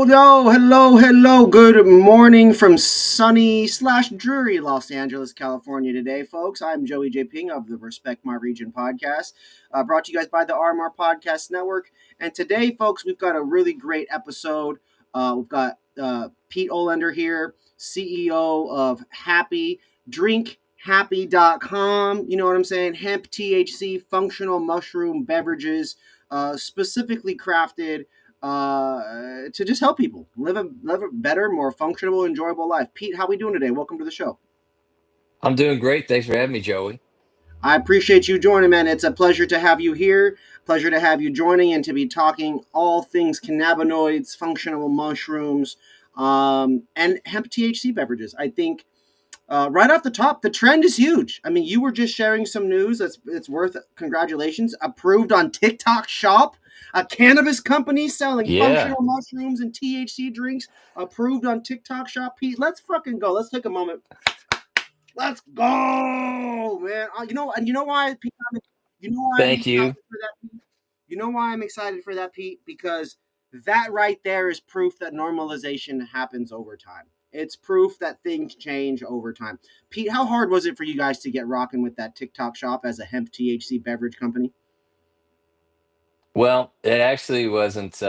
Hello, hello, hello. Good morning from sunny slash dreary Los Angeles, California today, folks. I'm Joey J. Ping of the Respect My Region podcast, brought to you guys by the RMR Podcast Network. And today, folks, we've got a really great episode. We've got Pete Olander here, CEO of Happie, drinkhappy.com. You know what I'm saying? Hemp THC, functional mushroom beverages, specifically crafted to just help people live a better, more functional, enjoyable life. Pete, how we doing today? Welcome to the show. I'm doing great. Thanks for having me, Joey. I appreciate you joining, man. It's a pleasure to have you here. Pleasure to have you joining and to be talking all things cannabinoids, functional mushrooms, and hemp THC beverages. I think right off the top, the trend is huge. I mean, you were just sharing some news that's it's worth congratulations. Approved on TikTok Shop, a cannabis company selling Yeah. functional mushrooms and THC drinks. Approved on TikTok Shop. Pete, let's fucking go. Let's take a moment. Let's go, man. And you know why, Pete? You know why I'm Thank you. excited for that, Pete? You know why I'm excited for that, Pete? Because that right there is proof that normalization happens over time. It's proof that things change over time. Pete, how hard was it for you guys to get rocking with that TikTok shop as a hemp THC beverage company? Well, it actually wasn't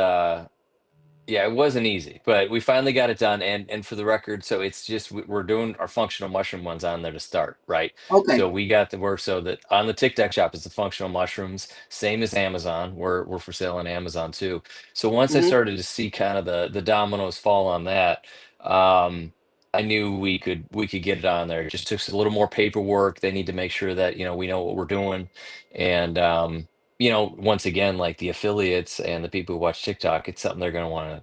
yeah, it wasn't easy, but we finally got it done and for the record, so it's just we're doing our functional mushroom ones on there to start, right? Okay. So we got the work so that on the TikTok shop it's the functional mushrooms, same as Amazon. We're for sale on Amazon too. So once I Mm-hmm. started to see kind of the dominoes fall on that, um I knew we could get it on there. It just took a little more paperwork. They need to make sure that, we know what we're doing. And once again, like the affiliates and the people who watch TikTok, it's something they're going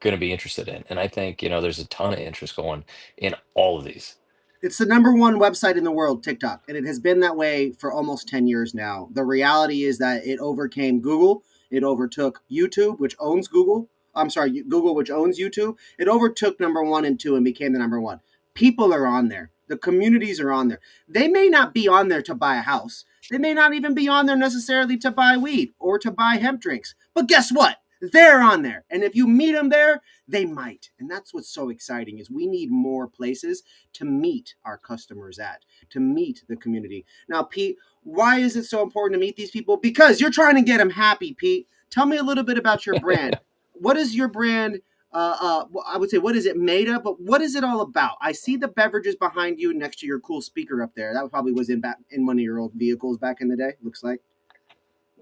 to be interested in. And I think, there's a ton of interest going in all of these. It's the number one website in the world, TikTok, and it has been that way for almost 10 years now. The reality is that it overcame Google, it overtook YouTube, which owns Google. I'm sorry, Google, which owns YouTube. It overtook number one and two and became the number one. People are on there, the communities are on there. They may not be on there to buy a house, they may not even be on there necessarily to buy weed or to buy hemp drinks. But guess what? They're on there. And if you meet them there, they might. And that's what's so exciting is we need more places to meet our customers at, to meet the community. Now, Pete, why is it so important to meet these people? Because you're trying to get them happy, Pete. Tell me a little bit about your brand. What is your brand? I would say, what is it made of? But what is it all about? I see the beverages behind you next to your cool speaker up there. That probably was in one of your old vehicles back in the day. Looks like.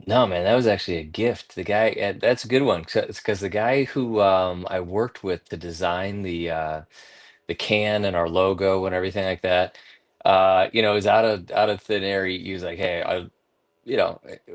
No, man, that was actually a gift. The guy, that's a good one. It's because the guy who I worked with to design the can and our logo and everything like that, is out of thin air. He was like, "Hey,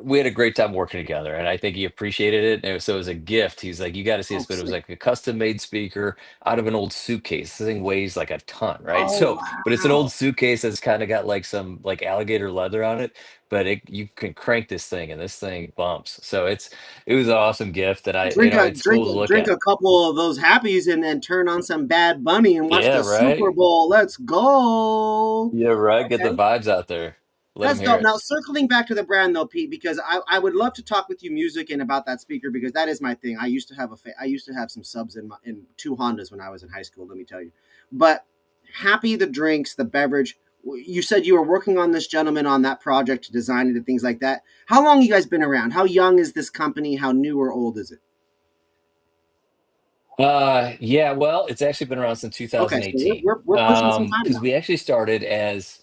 we had a great time working together, and I think he appreciated it. And so it was a gift. He's like, you got to see Oh, this, but it was sick. like a custom made speaker out of an old suitcase. This thing weighs like a ton, right? Oh, So, but it's an old wow. suitcase that's kind of got like some like alligator leather on it, but you can crank this thing and this thing bumps. So it was an awesome gift, and it's cool to look Drink at. a couple of those happies and then turn on some Bad Bunny and watch Yeah, the Super right. Bowl. Let's go. Yeah, right. Get the Okay. vibes out there. Let them That's hear dope. it. Now, circling back to the brand though, Pete, because I would love to talk with you music and about that speaker because that is my thing. I used to have some subs in two Hondas when I was in high school. Let me tell you, but Happy the drinks, the beverage. You said you were working on this gentleman on that project to design it and things like that. How long you guys been around? How young is this company? How new or old is it? Yeah, well, it's actually been around since Okay, so 2018. we're pushing some time Because now. we actually started as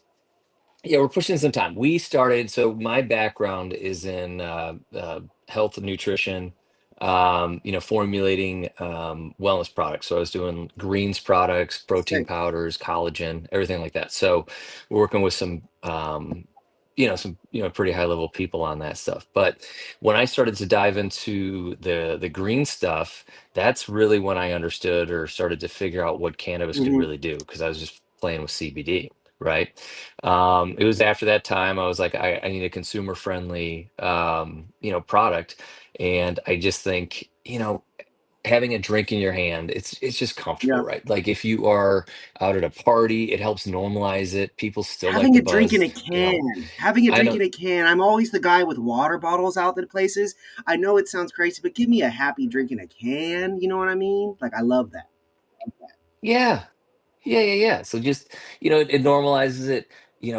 yeah, we're pushing some time. We started, so my background is in health and nutrition, formulating wellness products. So I was doing greens products, protein Sick. powders, collagen, everything like that. So we're working with some pretty high level people on that stuff. But when I started to dive into the green stuff, that's really when I understood or started to figure out what cannabis could Hmm. really do because I was just playing with CBD, right? It was after that time I was like, I need a consumer friendly, product. And I just think, having a drink in your hand, it's just Yeah. comfortable, right? Like if you are out at a party, it helps normalize it. People still like Having the a drink in buzz, a can. Having a I drink know. in a can. I'm always the guy with water bottles out at places. I know it sounds crazy, but give me a happy drink in a can. You know what I mean? Like, I love that. Yeah. Yeah, yeah, yeah. So just, it normalizes it.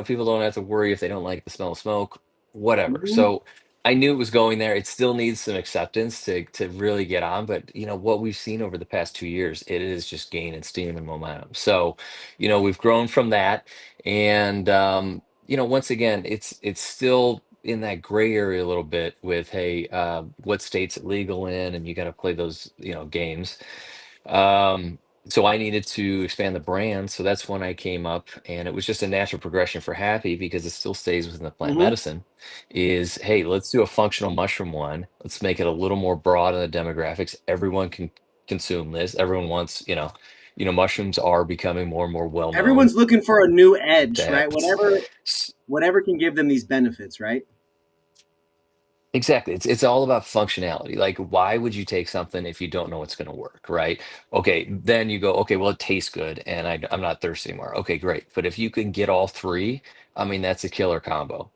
People don't have to worry if they don't like the smell of smoke, whatever. Mhm. So I knew it was going there. It still needs some acceptance to really get on. But what we've seen over the past 2 years, it is just gaining steam and momentum. So, we've grown from that. And once again, it's still in that gray area a little bit with, hey, what state's it legal in? And you got to play those, games. Um, so I needed to expand the brand. So that's when I came up, and it was just a natural progression for Happy because it still stays within the plant Mhm. medicine. Is hey, let's do a functional mushroom one. Let's make it a little more broad in the demographics. Everyone can consume this. Everyone wants, mushrooms are becoming more and more well known. Everyone's looking for a new edge, right? That Whatever can give them these benefits, right? Exactly. It's all about functionality. Like, why would you take something if you don't know it's going to work, right? Okay, then you go, okay, well, it tastes good, and I'm not thirsty anymore. Okay, great. But if you can get all three, I mean, that's a killer combo.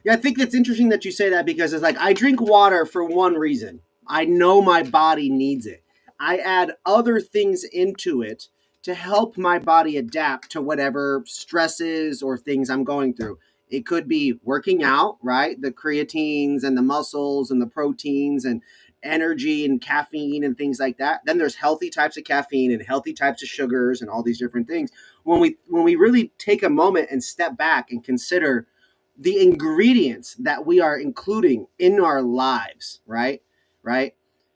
Yeah, I think that's interesting that you say that because it's like I drink water for one reason. I know my body needs it. I add other things into it to help my body adapt to whatever stresses or things I'm going through. It could be working out, right? The creatines and the muscles and the proteins and energy and caffeine and things like that. Then there's healthy types of caffeine and healthy types of sugars and all these different things. When we really take a moment and step back and consider the ingredients that we are including in our lives, right? Right?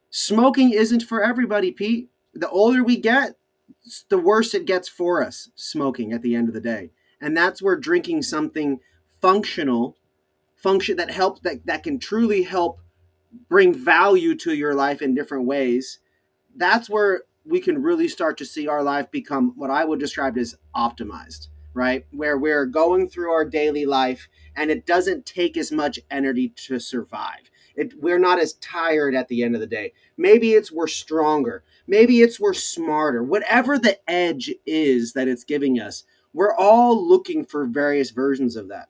Smoking isn't for everybody, Pete. The older we get, the worse it gets for us, smoking at the end of the day. And that's where drinking something functional, function that helps that can truly help bring value to your life in different ways, that's where we can really start to see our life become what I would describe as optimized, right? Where we're going through our daily life and it doesn't take as much energy to survive. We're not as tired at the end of the day. Maybe it's we're stronger. Maybe it's we're smarter. Whatever the edge is that it's giving us, we're all looking for various versions of that.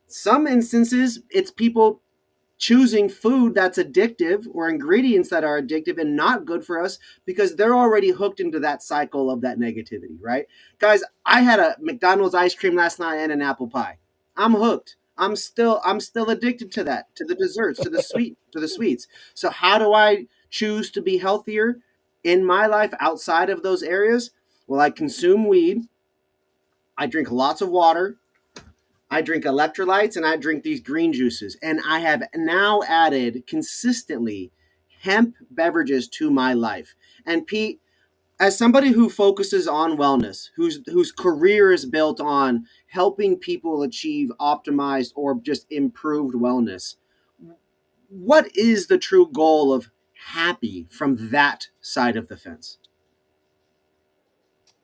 Some instances, it's people choosing food that's addictive or ingredients that are addictive and not good for us because they're already hooked into that cycle of that negativity, right? Guys, I had a McDonald's ice cream last night and an apple pie. I'm hooked. I'm still addicted to that, to the desserts, to the sweets. So how do I choose to be healthier in my life outside of those areas? Well, I consume weed, I drink lots of water, I drink electrolytes and I drink these green juices. And I have now added consistently hemp beverages to my life. And Pete, as somebody who focuses on wellness, whose career is built on helping people achieve optimized or just improved wellness, what is the true goal of Happy from that side of the fence?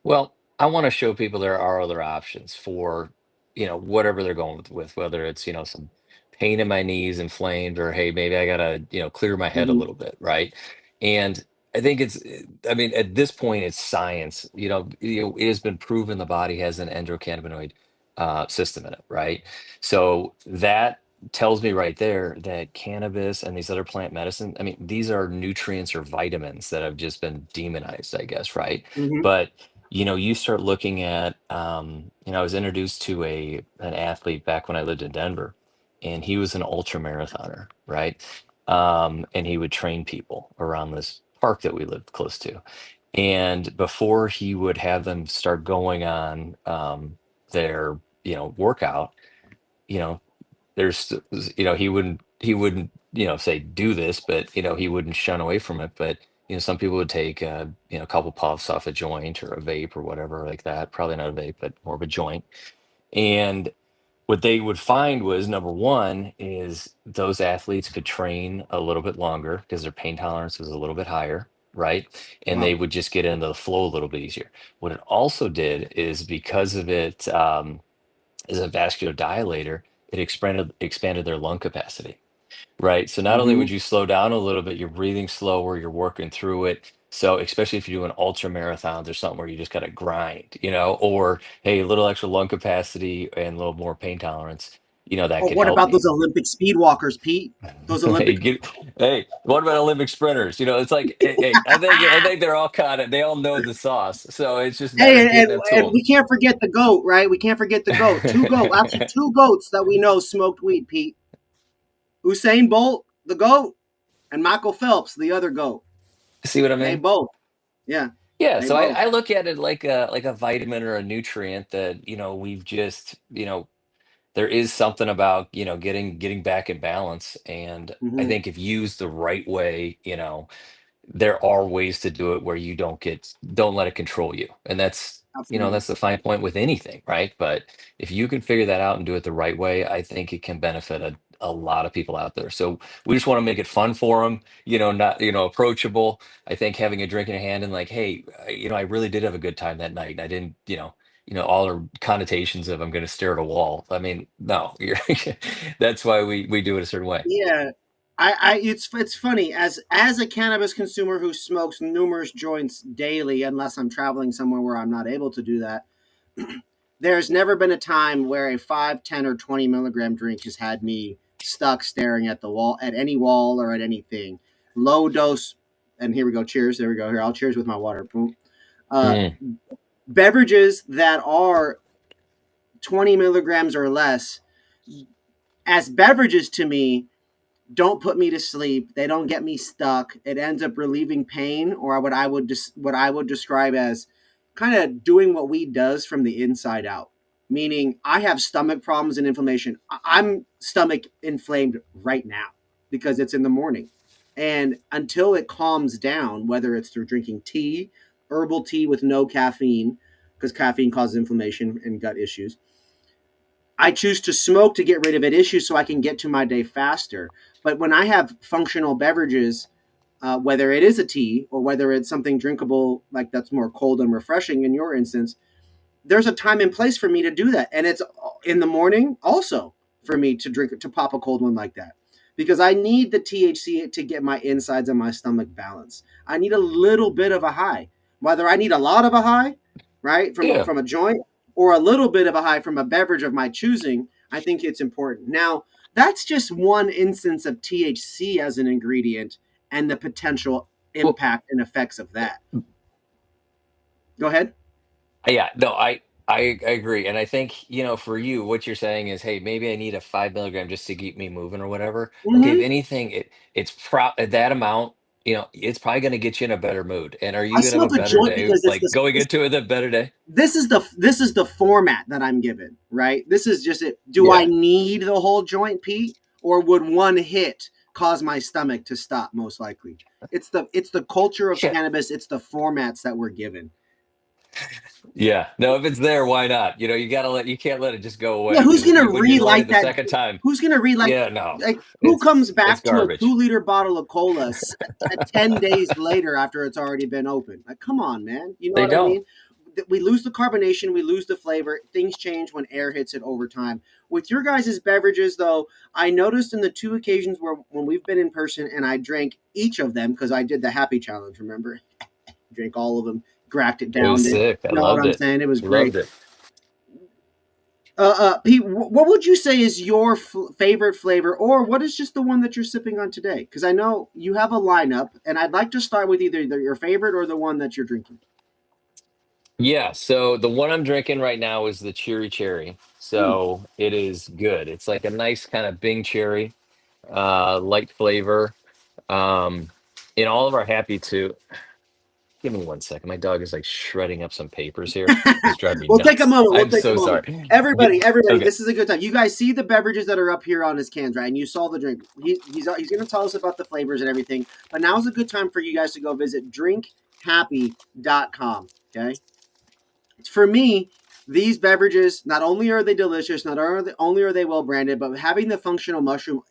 Well, I want to show people there are other options for, whatever they're going with, whether it's, some pain in my knees, inflamed, or hey, maybe I gotta, clear my head a Mm-hmm. little bit, right? And I think I mean, at this point, it's science. It has been proven the body has an endocannabinoid system in it, right? So that tells me right there that cannabis and these other plant medicine, I mean, these are nutrients or vitamins that have just been demonized, I guess, right? Mm-hmm. But you start looking at, I was introduced to an athlete back when I lived in Denver, and he was an ultra marathoner, right? And he would train people around this park that we lived close to. And before he would have them start going on their, workout, you know, there's, he wouldn't, say do this, but he wouldn't shun away from it. But some people would take a couple puffs off a joint or a vape or whatever like that. Probably not a vape, but more of a joint. And what they would find was number one is those athletes could train a little bit longer because their pain tolerance was a little bit higher, right? And they Wow. would just get into the flow a little bit easier. What it also did is because of it as a vascular dilator, it expanded their lung capacity. right? So not only Mm-hmm. would you slow down a little bit, you're breathing slower, you're working through it. So especially if you're doing ultra marathons or something where you just got to grind, or hey, a little extra lung capacity and a little more pain tolerance, that Oh, could what help about you. those Olympic speed walkers, Pete? Those Hey, Olympic. hey, what about Olympic sprinters? It's like, hey, I think they're all they all know the sauce. So it's just a matter Hey, of and, getting it to and them. we can't forget the goat, right? We can't forget the goat. Two goat, actually two goats that we know smoked weed, Pete. Usain Bolt, the goat, and Michael Phelps, the other goat. See what I They mean? both. Yeah, Yeah, they so I, both. I look at it like a vitamin or a nutrient that, we've just, there is something about, getting back in balance. And I Hmm. think if used the right way, there are ways to do it where you don't let it control you. And Absolutely. that's the fine point with anything, right? But if you can figure that out and do it the right way, I think it can benefit a lot of people out there. So we just want to make it fun for them, not, approachable. I think having a drink in hand and like, hey, I really did have a good time that night. And I didn't, all the connotations of I'm going to stare at a wall. I mean, no, that's why we do it a certain way. Yeah, it's funny as a cannabis consumer who smokes numerous joints daily, unless I'm traveling somewhere where I'm not able to do that. There's never been a time where a 5, 10, or 20 milligram drink has had me stuck staring at the wall, at any wall or at anything. Low dose, and here we go. Cheers. There we go. Here, I'll cheers with my water. Boom. Uh, Mm, Beverages that are 20 milligrams or less, as beverages to me, don't put me to sleep. They don't get me stuck. It ends up relieving pain, or what I would describe as kind of doing what weed does from the inside out. Meaning, I have stomach problems and inflammation. I'm stomach inflamed right now because it's in the morning, and until it calms down, whether it's through drinking tea, herbal tea with no caffeine, because caffeine causes inflammation and gut issues, I choose to smoke to get rid of it issues so I can get to my day faster. But when I have functional beverages, whether it is a tea or whether it's something drinkable like that's more cold and refreshing in your instance, there's a time and place for me to do that, and it's in the morning also for me to drink to pop a cold one like that because I need the THC to get my insides and my stomach balanced. I need a little bit of a high, whether I need a lot of a high, right, yeah. from a joint, or a little bit of a high from a beverage of my choosing. I think it's important. Now, that's just one instance of THC as an ingredient and the potential Well, impact and effects of that. Go ahead. yeah, no, I agree, and I think for you, what you're saying is, hey, maybe I need a 5 milligram just to keep me moving or whatever. Okay, if Mm-hmm. anything, it's that amount. It's probably going to get you in a better mood. And are I you going to have smoke a a better joint day, because like going into it a better day? this is the format that I'm given, right? This is just it. Do I Yeah, need the whole joint, Pete, or would one hit cause my stomach to stop? Most likely, it's the culture of yeah, cannabis. It's the formats that we're given. yeah. No, if it's there, why not? You can't let it just go Yeah, away who's because gonna when you light it relight the that? second time, Who's gonna relight? yeah, no, Like, who comes it's back to a garbage. 2 liter bottle of cola 10 days later after it's already been opened? Like, come on, man. You know They what I don't. mean? We lose the carbonation, we lose the flavor. Things change when air hits it over time. With your guys' beverages, though, I noticed in the two occasions where when we've been in person and I drank each of them because I did the Happy Challenge. Remember, drank all of them, cracked it, It was downed it. sick. I You know what loved I'm it. saying? It was great. Loved it. Pete, what would you say is your favorite flavor, or what is just the one that you're sipping on today? Because I know you have a lineup, and I'd like to start with either your favorite or the one that you're drinking. Yeah, so the one I'm drinking right now is the Cheery Cherry. Mm. So it is good. It's like a nice kind of Bing cherry, light flavor. Um, in all of our Happy too. Give me one second. My dog is like shredding up some papers here. It's driving me We'll take a nuts. moment. We'll I'm take a so moment. sorry. Everybody, Okay. this is a good time. You guys see the beverages that are up here on his cans, right? And you saw the drink. He's going to tell us about the flavors and everything. But now's a good time for you guys to go visit drinkhappy.com. Okay. For me, these beverages not only are they delicious, only are they well branded, but having the functional mushroom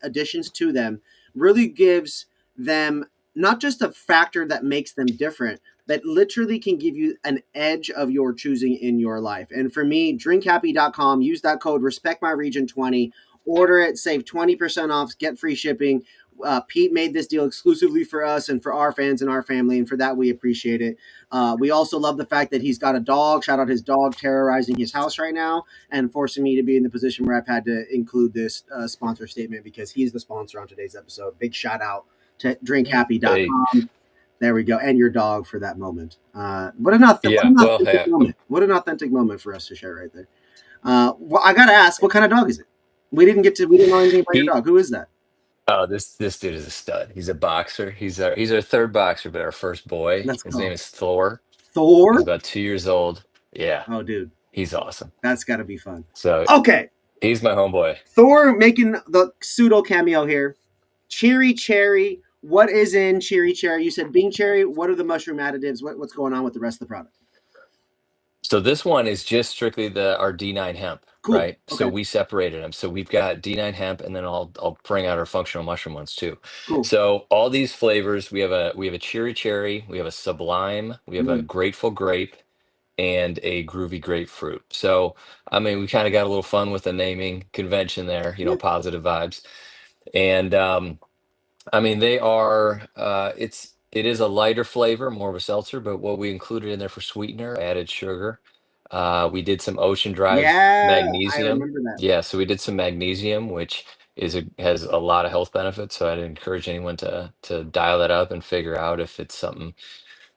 additions to them really gives them not just a factor that makes them different, but literally can give you an edge of your choosing in your life. And for me, drinkhappy.com, use that code respect my region 20, Order it, save 20% off, get free shipping. Pete made this deal exclusively for us and for our fans and our family, and for that we appreciate it. We also love the fact that he's got a dog. Shout out his dog terrorizing his house right now and forcing me to be in the position where I've had to include this sponsor statement because he's the sponsor on today's episode. Big shout out to Hey, drinkhappy.com. There we go, and your dog for that moment. What yeah. an Well, authentic yeah. moment! What an authentic moment for us to share right there. Well, I gotta ask, what kind of dog is it? We didn't know anything about your He dog. Who is that? Oh, this dude is a stud. He's a boxer. He's our third boxer, but our first boy. Let's His name go. is Thor. He's Thor. about 2 years old. Yeah, Oh, dude, he's awesome. that's got to be fun. So Okay, he's my homeboy. Thor making the pseudo cameo here. Cheery cherry. What is in cheery cherry? You said Bing cherry. What are the mushroom additives? What's going on with the rest of the product? So this one is just strictly the our D9 hemp, Cool. right? So Okay. we separated them. So we've got D9 hemp, and then I'll bring out our functional mushroom ones too. Cool. So all these flavors, we have a cherry cherry, we have a sublime, we have a Mm. grateful grape, and a groovy grapefruit. So I mean, we kind of got a little fun with the naming convention there, Yeah. positive vibes. And I mean, they are. It is a lighter flavor, more of a seltzer, but what we included in there for sweetener, added sugar. We did some Ocean Drive Yeah. I magnesium. remember that. Yeah, so we did some magnesium, which has a lot of health benefits. So I'd encourage anyone to dial that up and figure out if it's something,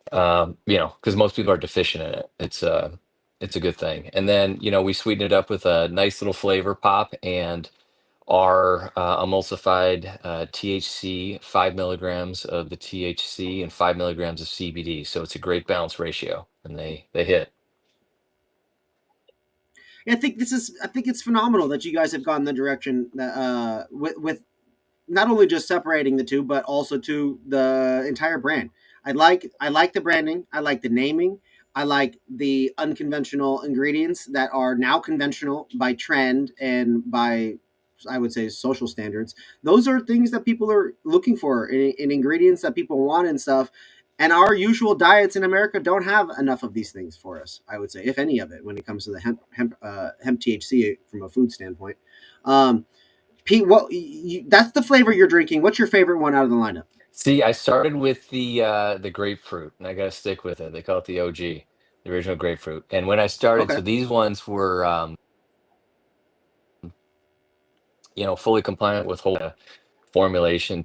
because most people are deficient in it. It's a good thing. And then we sweeten it up with a nice little flavor pop and are emulsified THC, 5 milligrams of the THC and 5 milligrams of CBD. So it's a great balance ratio, and they hit. Yeah, I think it's phenomenal that you guys have gone the direction that with not only just separating the two, but also to the entire brand. I like the branding. I like the naming. I like the unconventional ingredients that are now conventional by trend and by, I would say, social standards. Those are things that people are looking for in ingredients that people want and stuff. And our usual diets in America don't have enough of these things for us. I would say, if any of it, when it comes to the hemp THC from a food standpoint. Um, Pete, that's the flavor you're drinking. What's your favorite one out of the lineup? See, I started with the grapefruit, and I got to stick with it. They call it the OG, the original grapefruit. And when I started, Okay. so these ones were fully compliant with whole formulation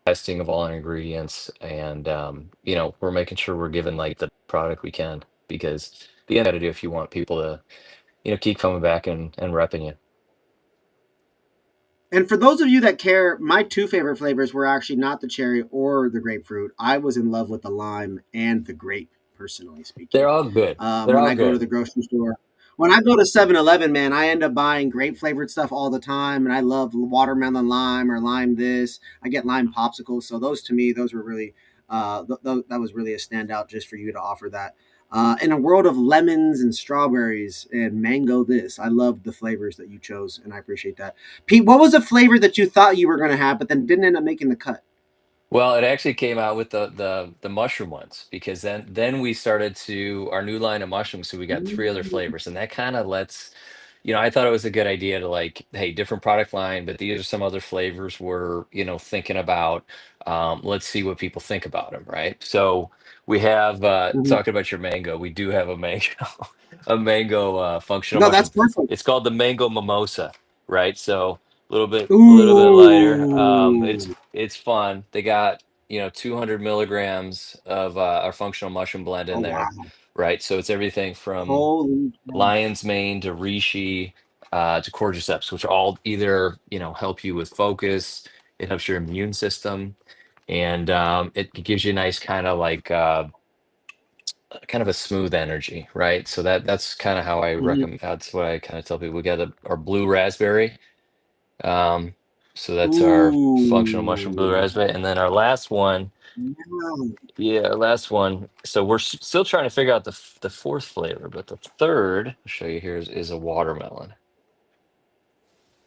testing of all our ingredients, and we're making sure we're giving like the product we can, because the end got to do if you want people to keep coming back and repping you. And for those of you that care, my two favorite flavors were actually not the cherry or the grapefruit. I was in love with the lime and the grape, personally They're speaking. all good. They're When all I go to good. the grocery store, when I go to 7-Eleven, man, I end up buying grape flavored stuff all the time. And I love watermelon lime or lime this. I get lime popsicles. So those to me, those were really, that was really a standout just for you to offer that. In a world of lemons and strawberries and mango, this I love the flavors that you chose, and I appreciate that. Pete, what was a flavor that you thought you were going to have, but then didn't end up making the cut? Well, it actually came out with the mushroom ones, because then we started to our new line of mushrooms, so we got three other Mm. flavors, and that kind of lets I thought it was a good idea to, like, hey, different product line, but these are some other flavors we're thinking about. Let's see what people think about them, right? So we have Mhm. talking about your mango. We do have a mango a mango functional No, that's mushroom. perfect. It's called the mango mimosa, right? So a little bit lighter. It's Ooh. it's fun. They got 200 milligrams of our functional mushroom blend Oh, in there, wow. right? So it's everything from Holy cow. lion's mane to reishi to cordyceps, which all either help you with focus. It helps your immune system, and it gives you a nice kind of like kind of a smooth energy, right? So that's kind of how I Mhm. recommend. That's what I kind of tell people. We got our blue raspberry. Um, so that's our functional mushroom blue Ooh. raspberry, and then our last one. Yeah. Yeah, our last one. So we're still trying to figure out the fourth flavor, but the third, I'll show you here, is a watermelon.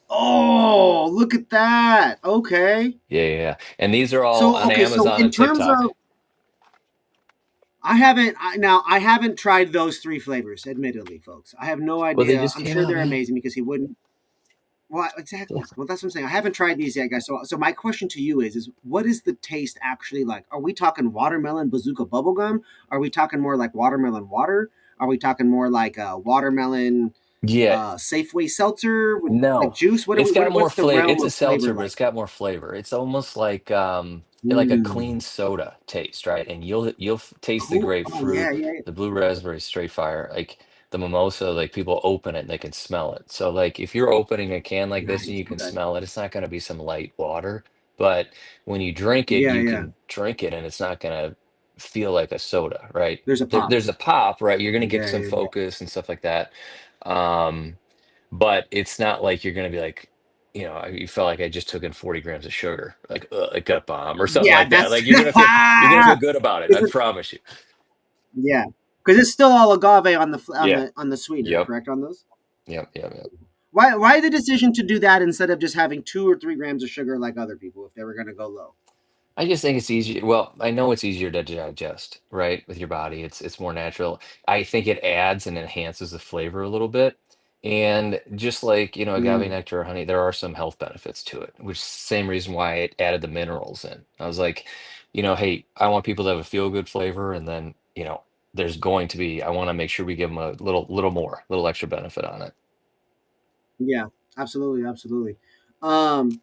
Oh, look at that. Okay. Yeah, yeah, yeah. And these are all So, on okay. So, Amazon in and terms TikTok. of, I haven't tried those three flavors, admittedly, folks. I have no Well, they idea. just I'm came sure out, they're man. amazing because he wouldn't. Well, exactly. Well, that's what I'm saying. I haven't tried these yet, guys. So my question to you is what is the taste actually like? Are we talking watermelon bazooka bubblegum? Are we talking more like watermelon water? Are we talking more like watermelon Yeah, Safeway seltzer with like no, juice? What are it's we? got more What's the flavor. realm It's a of flavor seltzer, but like it's here? got more flavor. It's almost like a Mm. clean soda taste, right? And taste the Oh yeah, grapefruit, yeah, the blue raspberry, straight fire, like the mimosa. Like people open it and they can smell it. So like if you're opening a can like this and nice. you can Okay. smell it, it's not going to be some light water, but when you drink it, Yeah, you yeah. can drink it and it's not going to feel like a soda, right? There's a pop. There's a pop, right? You're going to get Yeah, some yeah, yeah. focus and stuff like that. Um, but it's not like you're gonna be like, you felt like I just took in 40 grams of sugar, like a gut bomb or something Yeah, like that. that's Like you're gonna feel good about it. is I it? promise you. Yeah, because it's still all agave on the Yeah. on the sweetener, Yep. correct on those. Yep. Yep. Yep. Why the decision to do that instead of just having 2 or 3 grams of sugar like other people if they were going to go low? I just think it's easier. Well, I know it's easier to digest, right, with your body. It's more natural. I think it adds and enhances the flavor a little bit. And just like, agave Mm, nectar or honey, there are some health benefits to it, which is the same reason why it added the minerals in. I was like, hey, I want people to have a feel-good flavor, and then, there's going to be, I want to make sure we give them a little extra benefit on it. yeah, absolutely, absolutely. Um,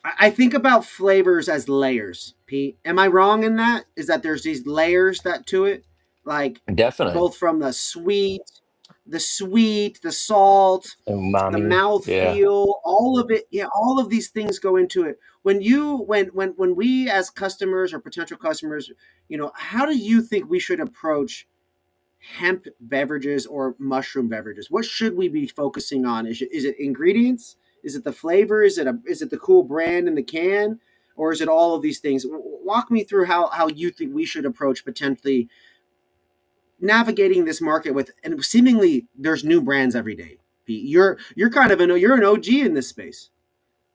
I think about flavors as layers. Pete, am I wrong in that? Is that there's these layers that to it, like Definitely. both from the sweet, the salt, the Umami. mouth Yeah. feel, all of it. Yeah, all of these things go into it. When we as customers or potential customers, how do you think we should approach hemp beverages or mushroom beverages? What should we be focusing on? Is it ingredients? Is it the flavor? Is it the cool brand in the can? Or is it all of these things? Walk me through how you think we should approach potentially navigating this market with, and seemingly there's new brands every day. Pete, you're kind of you're an OG in this space.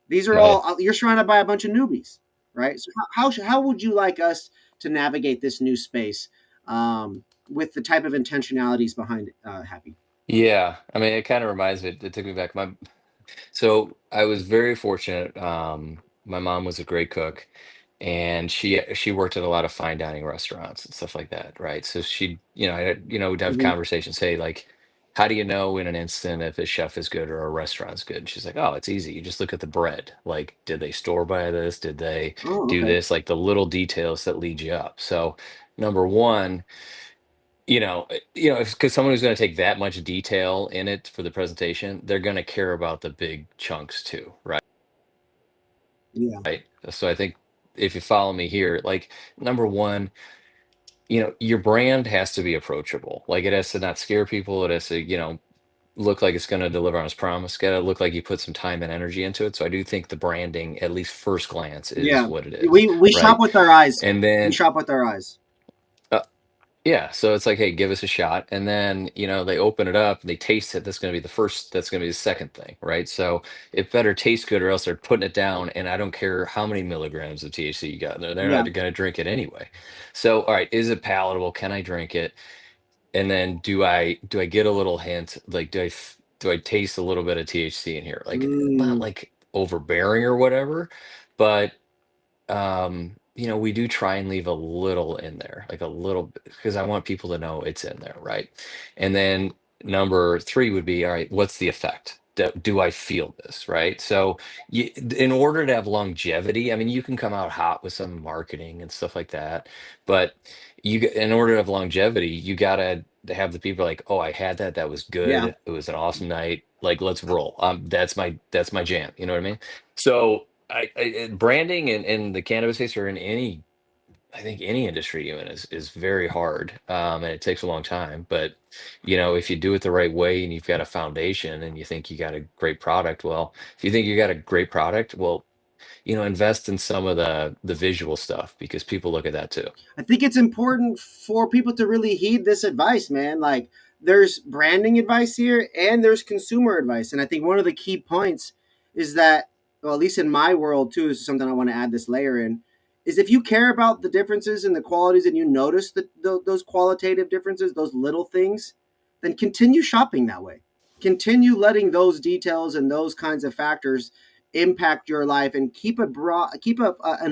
These are Right. all you're surrounded by a bunch of newbies, right? So how would you like us to navigate this new space with the type of intentionalities behind Happie? Yeah. I mean, it kind of reminds me, it took me back. So I was very fortunate. My mom was a great cook, and she worked at a lot of fine dining restaurants and stuff like that, right? So she, would have Mm-hmm. conversations, hey, like, how do you know in an instant if a chef is good or a restaurant's good? And she's like, oh, it's easy. You just look at the bread. Like, did they store buy this? Did they Oh, do okay. this? Like the little details that lead you up. So number one, because someone who's going to take that much detail in it for the presentation, they're going to care about the big chunks too, right? Yeah, So I think if you follow me here, like number one, your brand has to be approachable. Like it has to not scare people. It has to, look like it's going to deliver on its promise. Got to look like you put some time and energy into it. So I do think the branding, at least first glance, is yeah. what it is, We shop right? with our eyes. And We then shop with our eyes. uh, yeah, so it's like, hey, give us a shot. And then, they open it up, they taste it. That's going to be the first, that's going to be the second thing, right? So it better taste good or else they're putting it down. And I don't care how many milligrams of THC you got in there, they're not Yeah. going to drink it anyway. So, all right, is it palatable? Can I drink it? And then do I get a little hint? Like, do I taste a little bit of THC in here? Like, not Mm, like overbearing or whatever, but we do try and leave a little in there, like a little bit, because I want people to know it's in there, right? And then number three would be, all right, what's the effect? Do I feel this, right? So in order to have longevity, I mean, you can come out hot with some marketing and stuff like that, but in order to have longevity, you gotta have the people like, oh, I had that. That was yeah. good. It was an awesome night. Like, let's roll. That's my jam. You know what I mean? So branding in the cannabis space or in I think any industry you're in is very hard, and it takes a long time. But if you do it the right way and you've got a foundation and you think you got a great product, well, if you think you got a great product, well, invest in some of the visual stuff because people look at that too. I think it's important for people to really heed this advice, man. Like, there's branding advice here and there's consumer advice. And I think one of the key points is that, well, at least in my world, too, is something I want to add this layer in, is if you care about the differences and the qualities and you notice those qualitative differences, those little things, then continue shopping that way. continue letting those details and those kinds of factors impact your life, and keep an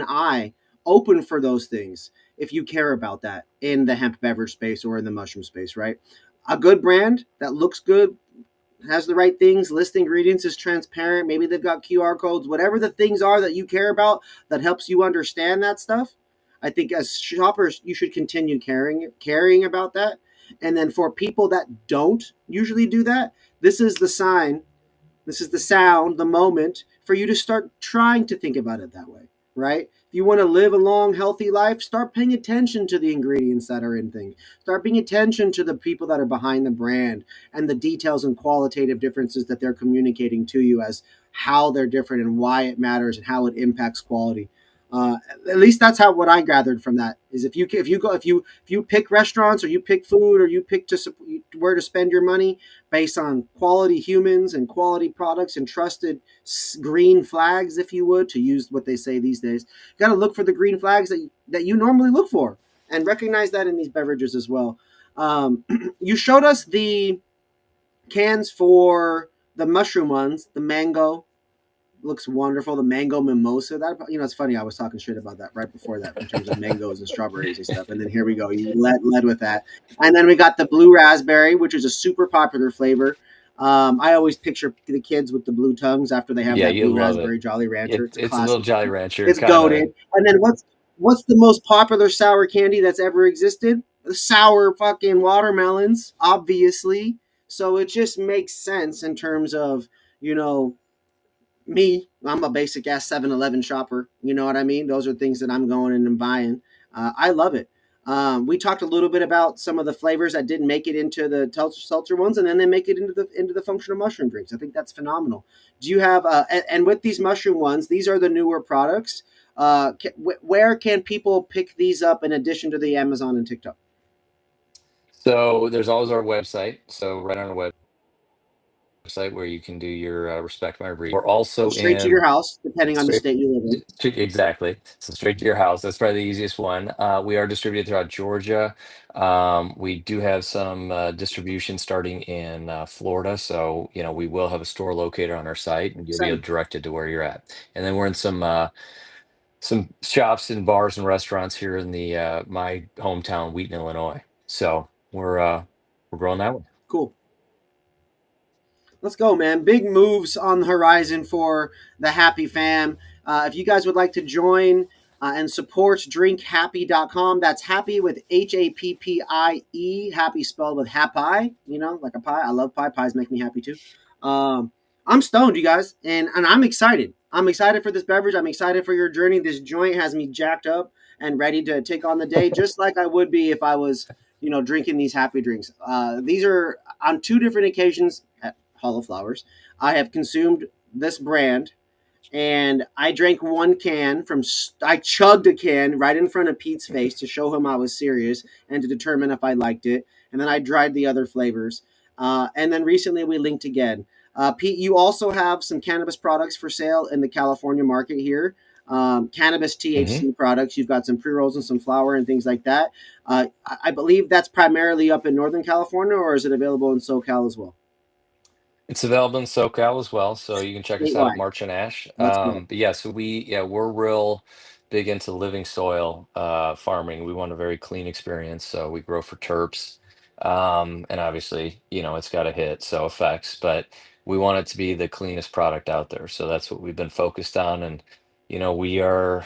eye open for those things if you care about that in the hemp beverage space or in the mushroom space, right? A good brand that looks good, has the right things, list ingredients, is transparent, maybe they've got QR codes, whatever the things are that you care about that helps you understand that stuff. I think as shoppers, you should continue caring about that. And then for people that don't usually do that, this is the sign, this is the sound, the moment for you to start trying to think about it that way, right? If you want to live a long, healthy life, start paying attention to the ingredients that are in things. Start paying attention to the people that are behind the brand and the details and qualitative differences that they're communicating to you as how they're different and why it matters and how it impacts quality. At least that's how what I gathered from that is if you pick restaurants or you pick food or you pick where to spend your money based on quality humans and quality products and trusted green flags, if you would, to use what they say these days. You got to look for the green flags that you normally look for and recognize that in these beverages as well. You showed us the cans for the mushroom ones, the mango, looks wonderful. The mango mimosa. That, it's funny. I was talking shit about that right before that in terms of mangoes and strawberries and stuff. And then here we go. You led with that. And then we got the blue raspberry, which is a super popular flavor. I always picture the kids with the blue tongues after they have Yeah, that you blue love it. raspberry Jolly Rancher. It's a It's a little classic. Jolly Rancher It's kind of. goaded. And then what's the most popular sour candy that's ever existed? The sour fucking watermelons, obviously. So it just makes sense in terms of you know me, I'm a basic ass 7-Eleven shopper. You know what I mean? Those are things that I'm going in and buying. I love it. We talked a little bit about some of the flavors that didn't make it into the seltzer ones, and then they make it into the functional mushroom drinks. I think that's phenomenal. Do you have and with these mushroom ones, these are the newer products. Where can people pick these up in addition to the Amazon and TikTok? So there's always our website. So right on our website where you can do your respect my read. We're So also straight to your in house, depending on the straight. state you live in. Exactly. So straight to your house. That's probably the easiest one. We are distributed throughout Georgia. We do have some distribution starting in Florida. So, we will have a store locator on our site and you'll be Same. directed to where you're at. And then we're in some shops and bars and restaurants here in the my hometown, Wheaton, Illinois. So we're growing that way. Cool. Let's go, man. Big moves on the horizon for the Happy fam. If you guys would like to join and support drinkhappie.com, that's happy with Happie, happy spelled with happy, like a pie. I love pie. Pies make me happy too. Um, I'm stoned, you guys, and I'm excited. I'm excited for this beverage. I'm excited for your journey. This joint has me jacked up and ready to take on the day, just like I would be if I was, drinking these happy drinks. These are on two different occasions at Hall of Flowers. I have consumed this brand, and I drank one can I chugged a can right in front of Pete's face to show him I was serious and to determine if I liked it. And then I tried the other flavors. And then recently we linked again. Pete, you also have some cannabis products for sale in the California market here. Cannabis Hmm. THC products. You've got some pre rolls and some flour and things like that. I believe that's primarily up in Northern California, or is it available in SoCal as well? It's available in SoCal as well, so you can check us out at Statewide. March and Ash. Let's go. But yeah, so we're real big into living soil farming. We want a very clean experience, so we grow for terps, and obviously, it's got a hit, so effects, but we want it to be the cleanest product out there. So that's what we've been focused on, and we are,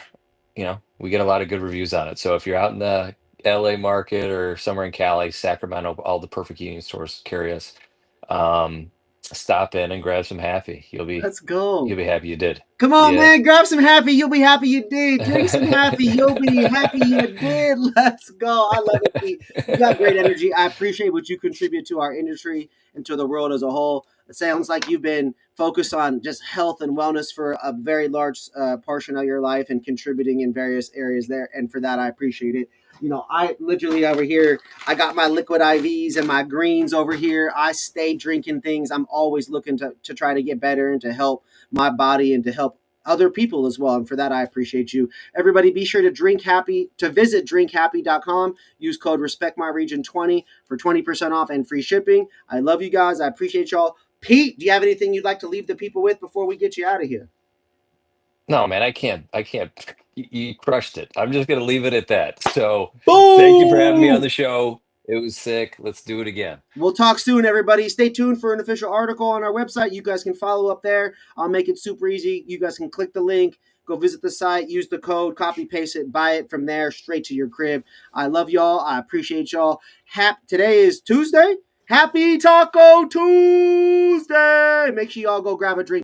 we get a lot of good reviews on it. So if you're out in the LA market or somewhere in Cali, Sacramento, all the Perfect Union stores carry us. Um, Stop in and grab some Happy. Let's go. You'll be happy you did. Come on, Yeah. man. Grab some Happy. You'll be happy you did. Drink some Happy. You'll be happy you did. Let's go. I love it, Pete. You got great energy. I appreciate what you contribute to our industry and to the world as a whole. It sounds like you've been focused on just health and wellness for a very large portion of your life and contributing in various areas there. And for that, I appreciate it. I literally over here, I got my liquid IVs and my greens over here. I stay drinking things. I'm always looking to try to get better and to help my body and to help other people as well. And for that, I appreciate you. Everybody, be sure to visit drinkhappie.com. Use code RespectMyRegion20 for 20% off and free shipping. I love you guys. I appreciate y'all. Pete, do you have anything you'd like to leave the people with before we get you out of here? No, man, I can't. You crushed it. I'm just gonna leave it at that. So, thank you for having me on Boom! the show. It was sick. Let's do it again. We'll talk soon, everybody. Stay tuned for an official article on our website. You guys can follow up there. I'll make it super easy. You guys can click the link, go visit the site, use the code, copy, paste it, buy it from there straight to your crib. I love y'all. I appreciate y'all. Today is Tuesday. Happy Taco Tuesday! Make sure y'all go grab a drink.